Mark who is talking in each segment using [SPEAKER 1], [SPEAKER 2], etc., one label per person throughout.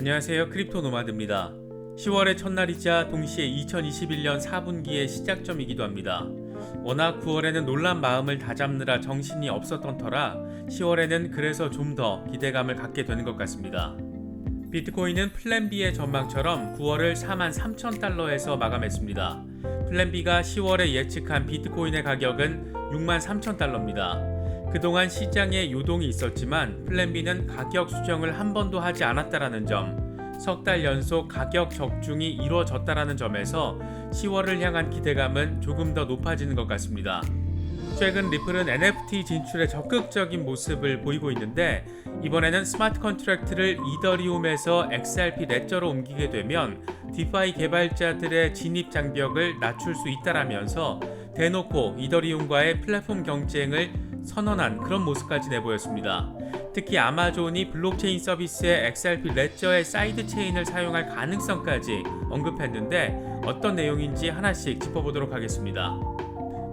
[SPEAKER 1] 안녕하세요. 크립토 노마드입니다. 10월의 첫날이자 동시에 2021년 4분기의 시작점이기도 합니다. 워낙 9월에는 놀란 마음을 다잡느라 정신이 없었던 터라 10월에는 그래서 좀 더 기대감을 갖게 되는 것 같습니다. 비트코인은 플랜 B의 전망처럼 9월을 43,000달러에서 마감했습니다. 플랜 B가 10월에 예측한 비트코인의 가격은 63,000달러입니다. 그동안 시장에 요동이 있었지만 플랜 B는 가격 수정을 한 번도 하지 않았다라는 점, 석 달 연속 가격 적중이 이루어졌다라는 점에서 10월을 향한 기대감은 조금 더 높아지는 것 같습니다. 최근 리플은 NFT 진출에 적극적인 모습을 보이고 있는데 이번에는 스마트 컨트랙트를 이더리움에서 XRP 레저로 옮기게 되면 디파이 개발자들의 진입 장벽을 낮출 수 있다라면서 대놓고 이더리움과의 플랫폼 경쟁을 선언한 그런 모습까지 내보였습니다. 특히 아마존이 블록체인 서비스의 XRP 레저의 사이드 체인을 사용할 가능성까지 언급했는데 어떤 내용인지 하나씩 짚어보도록 하겠습니다.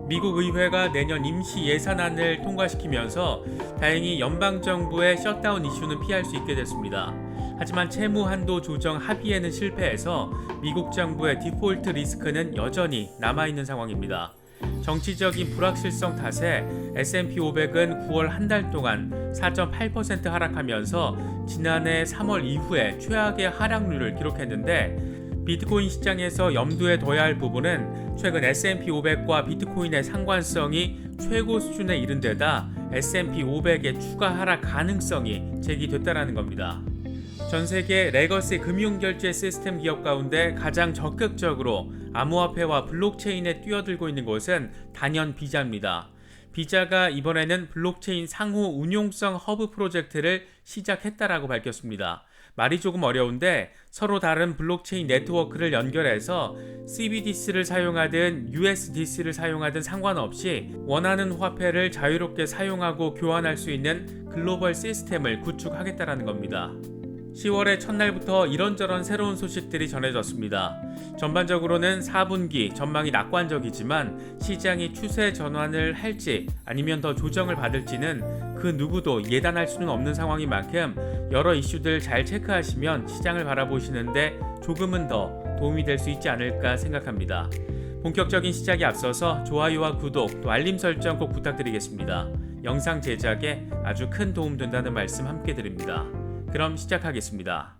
[SPEAKER 1] 미국 의회가 내년 임시 예산안을 통과시키면서 다행히 연방정부의 셧다운 이슈는 피할 수 있게 됐습니다. 하지만 채무 한도 조정 합의에는 실패해서 미국 정부의 디폴트 리스크는 여전히 남아있는 상황입니다. 정치적인 불확실성 탓에 S&P 500은 9월 한 달 동안 4.8% 하락하면서 지난해 3월 이후에 최악의 하락률을 기록했는데 비트코인 시장에서 염두에 둬야 할 부분은 최근 S&P 500과 비트코인의 상관성이 최고 수준에 이른 데다 S&P 500의 추가 하락 가능성이 제기됐다는 겁니다. 전 세계 레거시 금융결제 시스템 기업 가운데 가장 적극적으로 암호화폐와 블록체인에 뛰어들고 있는 곳은 단연 비자입니다. 비자가 이번에는 블록체인 상호 운용성 허브 프로젝트를 시작했다라고 밝혔습니다. 말이 조금 어려운데 서로 다른 블록체인 네트워크를 연결해서 CBDC를 사용하든 USDC를 사용하든 상관없이 원하는 화폐를 자유롭게 사용하고 교환할 수 있는 글로벌 시스템을 구축하겠다라는 겁니다. 10월의 첫날부터 이런저런 새로운 소식들이 전해졌습니다. 전반적으로는 4분기 전망이 낙관적이지만 시장이 추세 전환을 할지 아니면 더 조정을 받을지는 그 누구도 예단할 수는 없는 상황인 만큼 여러 이슈들 잘 체크하시면 시장을 바라보시는데 조금은 더 도움이 될 수 있지 않을까 생각합니다. 본격적인 시작에 앞서서 좋아요와 구독 또 알림 설정 꼭 부탁드리겠습니다. 영상 제작에 아주 큰 도움 된다는 말씀 함께 드립니다. 그럼 시작하겠습니다.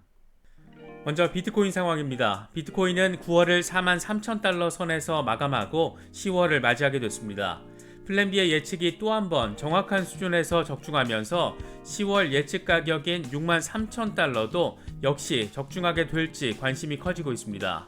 [SPEAKER 1] 먼저 비트코인 상황입니다. 비트코인은 9월을 43,000달러 선에서 마감하고 10월을 맞이하게 됐습니다. 플랜 B의 예측이 또 한 번 정확한 수준에서 적중하면서 10월 예측 가격인 63,000달러도 역시 적중하게 될지 관심이 커지고 있습니다.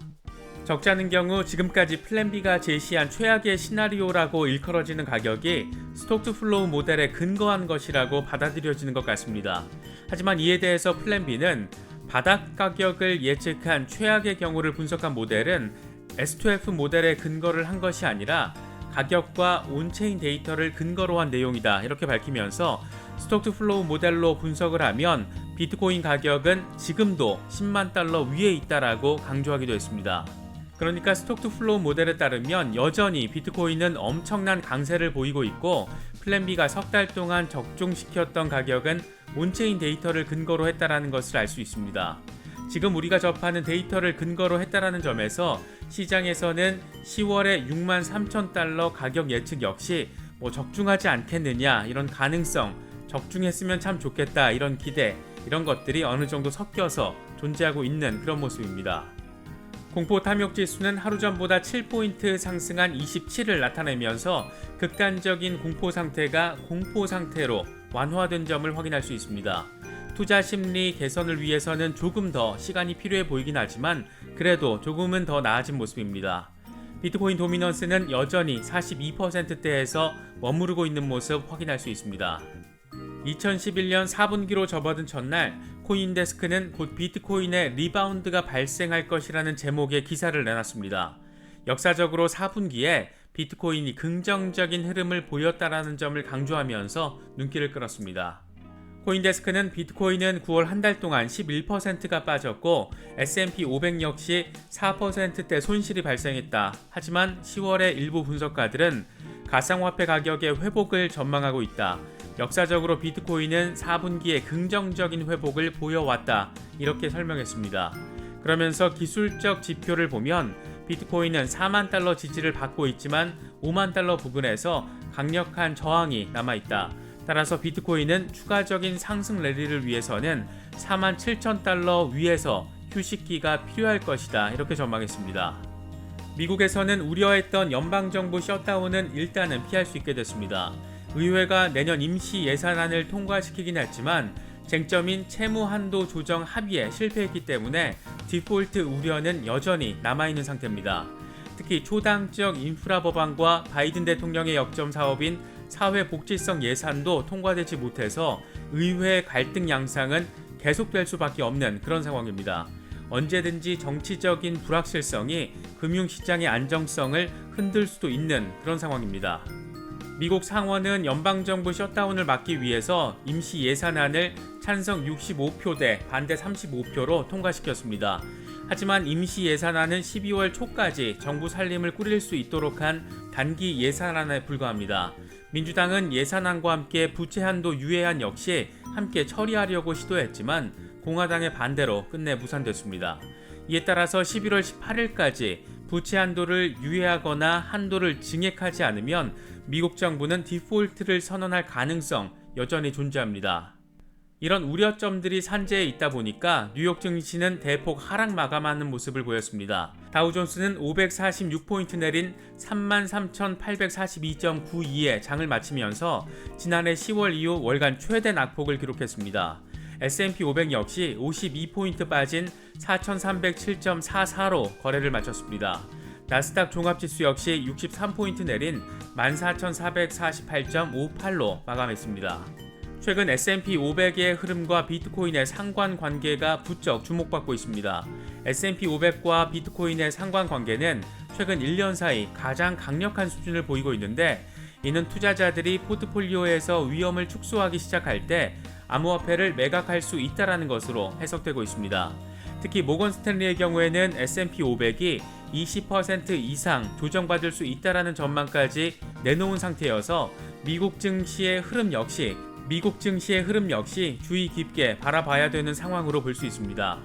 [SPEAKER 1] 적지 않은 경우 지금까지 플랜 B가 제시한 최악의 시나리오라고 일컬어지는 가격이 스톡 투 플로우 모델에 근거한 것이라고 받아들여지는 것 같습니다. 하지만 이에 대해서 플랜 B는 바닥 가격을 예측한 최악의 경우를 분석한 모델은 S2F 모델에 근거를 한 것이 아니라 가격과 온체인 데이터를 근거로 한 내용이다 이렇게 밝히면서 스톡 투 플로우 모델로 분석을 하면 비트코인 가격은 지금도 10만 달러 위에 있다라고 강조하기도 했습니다. 그러니까 스톡 투 플로우 모델에 따르면 여전히 비트코인은 엄청난 강세를 보이고 있고 플랜 B가 석 달 동안 적중시켰던 가격은 온체인 데이터를 근거로 했다라는 것을 알 수 있습니다. 지금 우리가 접하는 데이터를 근거로 했다라는 점에서 시장에서는 10월에 63,000달러 가격 예측 역시 적중하지 않겠느냐 이런 가능성, 적중했으면 참 좋겠다 이런 기대 이런 것들이 어느 정도 섞여서 존재하고 있는 그런 모습입니다. 공포 탐욕 지수는 하루 전보다 7포인트 상승한 27을 나타내면서 극단적인 공포 상태가 공포 상태로 완화된 점을 확인할 수 있습니다. 투자 심리 개선을 위해서는 조금 더 시간이 필요해 보이긴 하지만 그래도 조금은 더 나아진 모습입니다. 비트코인 도미넌스는 여전히 42%대에서 머무르고 있는 모습 확인할 수 있습니다. 2011년 4분기로 접어든 첫날 코인데스크는 곧 비트코인의 리바운드가 발생할 것이라는 제목의 기사를 내놨습니다. 역사적으로 4분기에 비트코인이 긍정적인 흐름을 보였다라는 점을 강조하면서 눈길을 끌었습니다. 코인데스크는 비트코인은 9월 한 달 동안 11%가 빠졌고 S&P 500 역시 4%대 손실이 발생했다. 하지만 10월의 일부 분석가들은 가상화폐 가격의 회복을 전망하고 있다. 역사적으로 비트코인은 4분기에 긍정적인 회복을 보여왔다. 이렇게 설명했습니다. 그러면서 기술적 지표를 보면 비트코인은 4만 달러 지지를 받고 있지만 5만 달러 부근에서 강력한 저항이 남아있다. 따라서 비트코인은 추가적인 상승 랠리를 위해서는 4만 7천 달러 위에서 휴식기가 필요할 것이다. 이렇게 전망했습니다. 미국에서는 우려했던 연방정부 셧다운은 일단은 피할 수 있게 됐습니다. 의회가 내년 임시 예산안을 통과시키긴 했지만 쟁점인 채무 한도 조정 합의에 실패했기 때문에 디폴트 우려는 여전히 남아있는 상태입니다. 특히 초당적 인프라 법안과 바이든 대통령의 역점 사업인 사회복지성 예산도 통과되지 못해서 의회 갈등 양상은 계속될 수밖에 없는 그런 상황입니다. 언제든지 정치적인 불확실성이 금융시장의 안정성을 흔들 수도 있는 그런 상황입니다. 미국 상원은 연방정부 셧다운을 막기 위해서 임시 예산안을 찬성 65표 대 반대 35표로 통과시켰습니다. 하지만 임시 예산안은 12월 초까지 정부 살림을 꾸릴 수 있도록 한 단기 예산안에 불과합니다. 민주당은 예산안과 함께 부채 한도 유예안 역시 함께 처리하려고 시도했지만 공화당의 반대로 끝내 무산됐습니다. 이에 따라서 11월 18일까지 부채 한도를 유예하거나 한도를 증액하지 않으면 미국 정부는 디폴트를 선언할 가능성 여전히 존재합니다. 이런 우려점들이 산재해 있다 보니까 뉴욕 증시는 대폭 하락 마감하는 모습을 보였습니다. 다우존스는 546포인트 내린 33,842.92에 장을 마치면서 지난해 10월 이후 월간 최대 낙폭을 기록했습니다. S&P 500 역시 52포인트 빠진 4,307.44로 거래를 마쳤습니다. 나스닥 종합지수 역시 63포인트 내린 14,448.58로 마감했습니다. 최근 S&P 500의 흐름과 비트코인의 상관관계가 부쩍 주목받고 있습니다. S&P 500과 비트코인의 상관관계는 최근 1년 사이 가장 강력한 수준을 보이고 있는데, 이는 투자자들이 포트폴리오에서 위험을 축소하기 시작할 때 암호화폐를 매각할 수 있다는 것으로 해석되고 있습니다. 특히 모건 스탠리의 경우에는 S&P 500이 20% 이상 조정받을 수 있다는 전망까지 내놓은 상태여서 미국 증시의 흐름 역시 주의 깊게 바라봐야 되는 상황으로 볼 수 있습니다.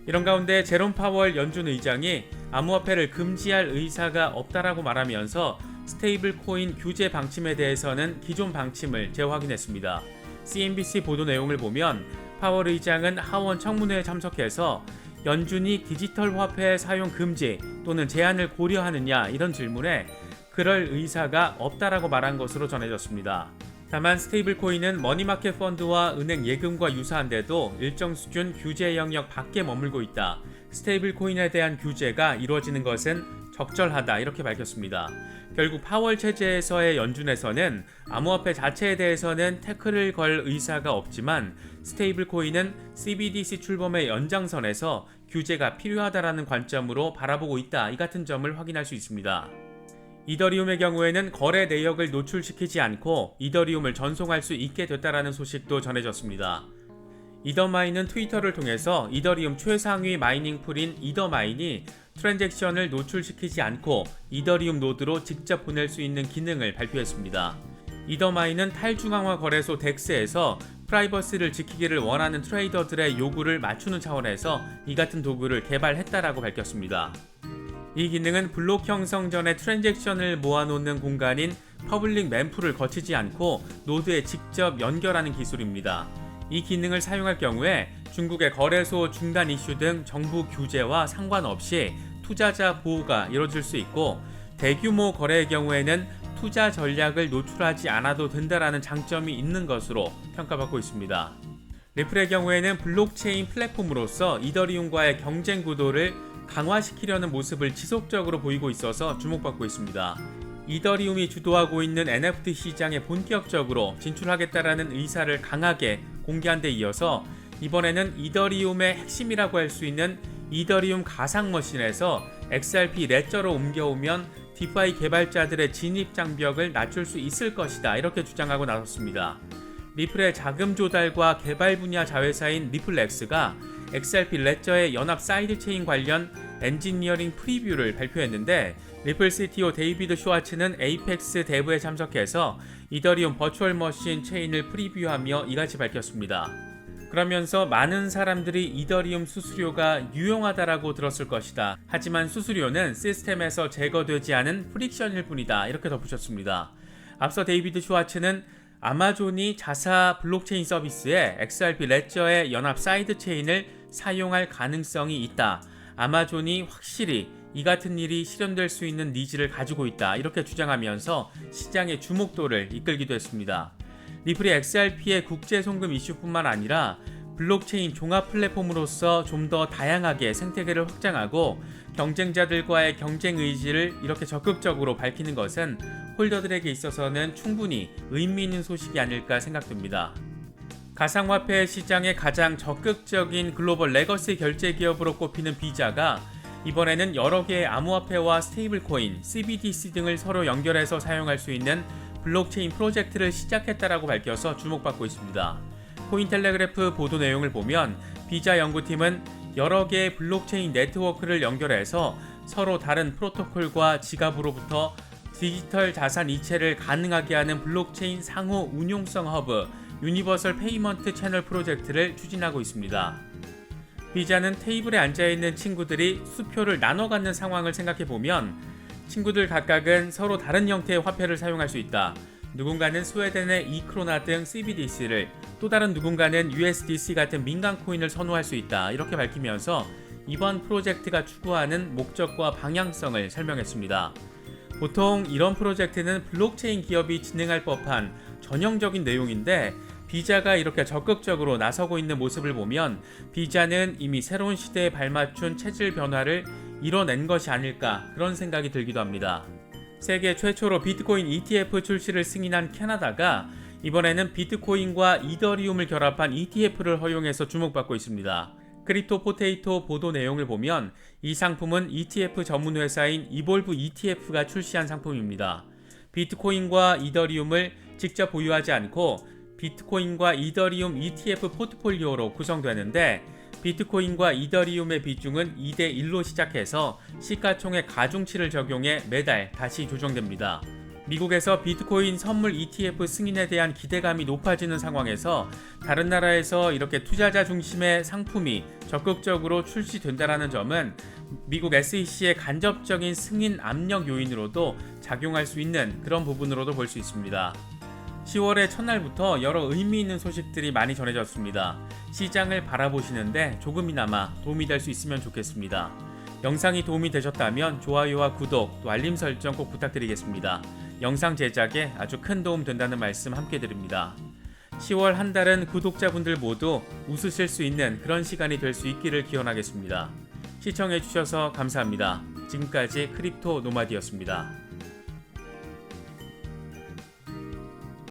[SPEAKER 1] 이런 가운데 제롬 파월 연준 의장이 암호화폐를 금지할 의사가 없다라고 말하면서 스테이블 코인 규제 방침에 대해서는 기존 방침을 재확인했습니다. CNBC 보도 내용을 보면 파월 의장은 하원 청문회에 참석해서 연준이 디지털 화폐 사용 금지 또는 제한을 고려하느냐 이런 질문에 그럴 의사가 없다라고 말한 것으로 전해졌습니다. 다만 스테이블 코인은 머니마켓 펀드와 은행 예금과 유사한데도 일정 수준 규제 영역 밖에 머물고 있다. 스테이블 코인에 대한 규제가 이루어지는 것은 적절하다 이렇게 밝혔습니다. 결국 파월 체제에서의 연준에서는 암호화폐 자체에 대해서는 태클을 걸 의사가 없지만 스테이블 코인은 CBDC 출범의 연장선에서 규제가 필요하다라는 관점으로 바라보고 있다. 이 같은 점을 확인할 수 있습니다. 이더리움의 경우에는 거래 내역을 노출시키지 않고 이더리움을 전송할 수 있게 됐다라는 소식도 전해졌습니다. 이더마인은 트위터를 통해서 이더리움 최상위 마이닝 풀인 이더마인이 트랜잭션을 노출시키지 않고 이더리움 노드로 직접 보낼 수 있는 기능을 발표했습니다. 이더마인은 탈중앙화 거래소 덱스에서 프라이버시를 지키기를 원하는 트레이더들의 요구를 맞추는 차원에서 이 같은 도구를 개발했다라고 밝혔습니다. 이 기능은 블록 형성 전에 트랜잭션을 모아놓는 공간인 퍼블릭 멤프를 거치지 않고 노드에 직접 연결하는 기술입니다. 이 기능을 사용할 경우에 중국의 거래소 중단 이슈 등 정부 규제와 상관없이 투자자 보호가 이루어질 수 있고, 대규모 거래의 경우에는 투자 전략을 노출하지 않아도 된다라는 장점이 있는 것으로 평가받고 있습니다. 리플의 경우에는 블록체인 플랫폼으로서 이더리움과의 경쟁 구도를 강화시키려는 모습을 지속적으로 보이고 있어서 주목받고 있습니다. 이더리움이 주도하고 있는 NFT 시장에 본격적으로 진출하겠다라는 의사를 강하게 공개한 데 이어서 이번에는 이더리움의 핵심이라고 할 수 있는 이더리움 가상머신에서 XRP 레저로 옮겨오면 디파이 개발자들의 진입 장벽을 낮출 수 있을 것이다 이렇게 주장하고 나섰습니다. 리플의 자금 조달과 개발 분야 자회사인 리플렉스가 XRP 레저의 연합 사이드체인 관련 엔지니어링 프리뷰를 발표했는데 리플 CTO 데이비드 슈와츠는 에이펙스 데브에 참석해서 이더리움 버추얼 머신 체인을 프리뷰하며 이같이 밝혔습니다. 그러면서 많은 사람들이 이더리움 수수료가 유용하다라고 들었을 것이다. 하지만 수수료는 시스템에서 제거되지 않은 프릭션일 뿐이다. 이렇게 덧붙였습니다. 앞서 데이비드 슈와츠는 아마존이 자사 블록체인 서비스에 XRP 레저의 연합 사이드 체인을 사용할 가능성이 있다. 아마존이 확실히 이 같은 일이 실현될 수 있는 니즈를 가지고 있다. 이렇게 주장하면서 시장의 주목도를 이끌기도 했습니다. 리플이 XRP의 국제 송금 이슈뿐만 아니라 블록체인 종합 플랫폼으로서 좀 더 다양하게 생태계를 확장하고 경쟁자들과의 경쟁 의지를 이렇게 적극적으로 밝히는 것은 홀더들에게 있어서는 충분히 의미 있는 소식이 아닐까 생각됩니다. 가상화폐 시장의 가장 적극적인 글로벌 레거시 결제 기업으로 꼽히는 비자가 이번에는 여러 개의 암호화폐와 스테이블 코인, CBDC 등을 서로 연결해서 사용할 수 있는 블록체인 프로젝트를 시작했다라고 밝혀서 주목받고 있습니다. 코인텔레그래프 보도 내용을 보면 비자 연구팀은 여러 개의 블록체인 네트워크를 연결해서 서로 다른 프로토콜과 지갑으로부터 디지털 자산 이체를 가능하게 하는 블록체인 상호 운용성 허브 유니버설 페이먼트 채널 프로젝트를 추진하고 있습니다. 비자는 테이블에 앉아있는 친구들이 수표를 나눠 갖는 상황을 생각해보면 친구들 각각은 서로 다른 형태의 화폐를 사용할 수 있다. 누군가는 스웨덴의 이크로나 등 CBDC를, 또 다른 누군가는 USDC 같은 민간 코인을 선호할 수 있다. 이렇게 밝히면서 이번 프로젝트가 추구하는 목적과 방향성을 설명했습니다. 보통 이런 프로젝트는 블록체인 기업이 진행할 법한 전형적인 내용인데 비자가 이렇게 적극적으로 나서고 있는 모습을 보면 비자는 이미 새로운 시대에 발맞춘 체질 변화를 이뤄낸 것이 아닐까 그런 생각이 들기도 합니다. 세계 최초로 비트코인 ETF 출시를 승인한 캐나다가 이번에는 비트코인과 이더리움을 결합한 ETF를 허용해서 주목받고 있습니다. 크립토 포테이토 보도 내용을 보면 이 상품은 ETF 전문 회사인 이볼브 ETF가 출시한 상품입니다. 비트코인과 이더리움을 직접 보유하지 않고 비트코인과 이더리움 ETF 포트폴리오로 구성되는데 비트코인과 이더리움의 비중은 2대1로 시작해서 시가총액 가중치를 적용해 매달 다시 조정됩니다. 미국에서 비트코인 선물 ETF 승인에 대한 기대감이 높아지는 상황에서 다른 나라에서 이렇게 투자자 중심의 상품이 적극적으로 출시된다는 점은 미국 SEC의 간접적인 승인 압력 요인으로도 작용할 수 있는 그런 부분으로도 볼 수 있습니다. 10월의 첫날부터 여러 의미 있는 소식들이 많이 전해졌습니다. 시장을 바라보시는데 조금이나마 도움이 될 수 있으면 좋겠습니다. 영상이 도움이 되셨다면 좋아요와 구독, 또 알림 설정 꼭 부탁드리겠습니다. 영상 제작에 아주 큰 도움 된다는 말씀 함께 드립니다. 10월 한 달은 구독자분들 모두 웃으실 수 있는 그런 시간이 될 수 있기를 기원하겠습니다. 시청해주셔서 감사합니다. 지금까지 크립토 노마디였습니다.